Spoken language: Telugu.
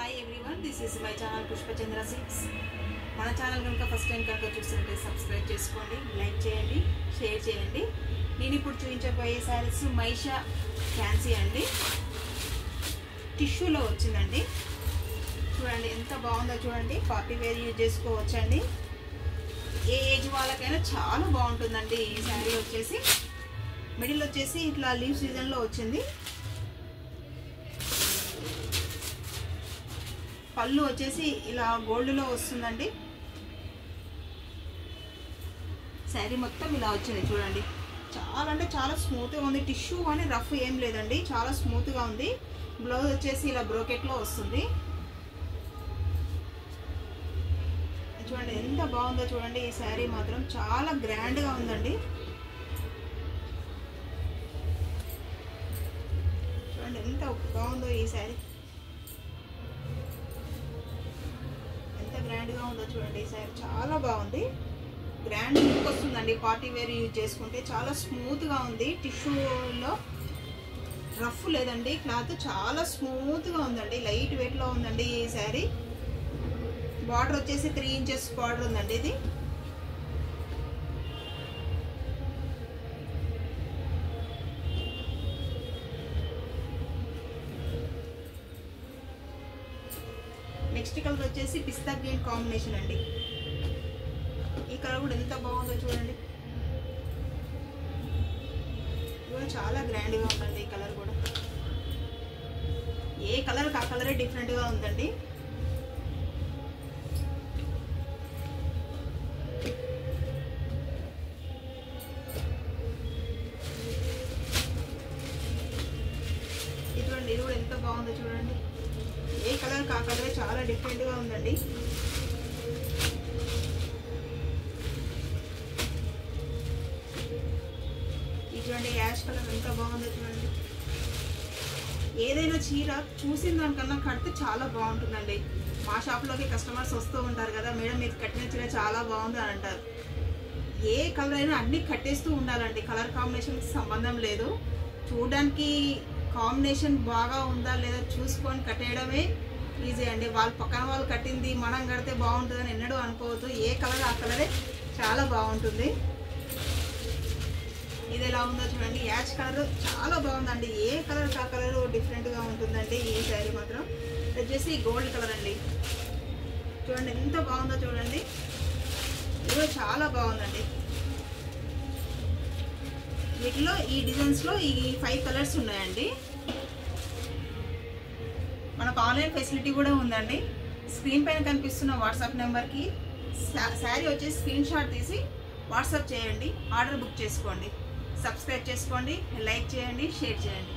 Hi everyone, this is my channel Pushpachandra six. మన ఛానల్ కనుక ఫస్ట్ టైం కనుక చూస్తుంటే సబ్స్క్రైబ్ చేసుకోండి, లైక్ చేయండి, షేర్ చేయండి. నేను ఇప్పుడు చూపించబోయే శారీస్ మైషా ఫ్యాన్సీ అండి, టిష్యూలో వచ్చిందండి. చూడండి ఎంత బాగుందో చూడండి. పార్టీ వేర్ యూజ్ చేసుకోవచ్చండి. ఏ ఏజ్ వాళ్ళకైనా చాలా బాగుంటుందండి. ఈ శారీ వచ్చేసి మిడిల్ వచ్చేసి ఇట్లా లీవ్స్ డిజైన్లో వచ్చింది. పళ్ళు వచ్చేసి ఇలా గోల్డ్లో వస్తుందండి. శారీ మొత్తం ఇలా వచ్చింది చూడండి. చాలా అంటే చాలా స్మూత్గా ఉంది. టిష్యూ అని రఫ్ ఏం లేదండి, చాలా స్మూత్గా ఉంది. బ్లౌజ్ వచ్చేసి ఇలా బ్రోకెట్లో వస్తుంది. చూడండి ఎంత బాగుందో చూడండి. ఈ శారీ మాత్రం చాలా గ్రాండ్గా ఉందండి. చూడండి ఎంత బాగుందో ఈ శారీ, ఎంత గ్రాండ్గా ఉందో చూడండి. ఈ శారీ చాలా బాగుంది, గ్రాండ్ లుక్ వస్తుందండి. పార్టీ వేర్ యూజ్ చేసుకుంటే చాలా స్మూత్గా ఉంది. టిష్యూలో రఫ్ లేదండి, క్లాత్ చాలా స్మూత్గా ఉందండి. లైట్ వెయిట్లో ఉందండి ఈ శారీ. బార్డర్ వచ్చేసి 3 ఇంచెస్ బార్డర్ ఉందండి. ఇది నెక్స్ట్ కలర్ వచ్చేసి పిస్తా గ్రీన్ కాంబినేషన్ అండి. ఈ కలర్ కూడా ఎంత బాగుందో చూడండి. ఇది చాలా గ్రాండ్గా ఉందండి. ఈ కలర్ కూడా ఏ కలర్ ఆ కలరే డిఫరెంట్గా ఉందండి. ఇది కూడా ఎంత బాగుందో చూడండి. ఏ కలర్ కా కలర్ చాలా డిఫరెంట్గా ఉందండి. ఇది చూడండి, యాష్ కలర్ ఎంత బాగుందో చూడండి. ఏదైనా చీర చూసిన దానికన్నా కడితే చాలా బాగుంటుందండి. మా షాప్లోకి కస్టమర్స్ వస్తూ ఉంటారు కదా, మేడం మీరు కట్టిన చీర చాలా బాగుంది అని అంటారు. ఏ కలర్ అయినా అన్నీ కట్టేస్తూ ఉండాలండి. కలర్ కాంబినేషన్కి సంబంధం లేదు. చూడడానికి కాంబినేషన్ బాగా ఉందా లేదా చూసుకొని కట్టేయడమే ఈజీ అండి. వాళ్ళు పక్కన వాళ్ళు కట్టింది మనం కడితే బాగుంటుందని ఎన్నడూ అనుకోవద్దు. ఏ కలర్ ఆ కలరే చాలా బాగుంటుంది. ఇది ఎలా ఉందో చూడండి. యాష్ కలర్ చాలా బాగుందండి. ఏ కలర్ ఆ కలర్ డిఫరెంట్గా ఉంటుందండి. ఈ శారీ మాత్రం వచ్చేసి గోల్డ్ కలర్ అండి. చూడండి ఎంత బాగుందో చూడండి. ఇది చాలా బాగుందండి. వీటిలో ఈ డిజైన్స్లో ఈ 5 కలర్స్ ఉన్నాయండి. మనకు ఆన్లైన్ ఫెసిలిటీ కూడా ఉందండి. స్క్రీన్ పైన కనిపిస్తున్న వాట్సాప్ నెంబర్కి శారీ వచ్చేసి స్క్రీన్ షాట్ తీసి వాట్సాప్ చేయండి, ఆర్డర్ బుక్ చేసుకోండి. సబ్స్క్రైబ్ చేసుకోండి, లైక్ చేయండి, షేర్ చేయండి.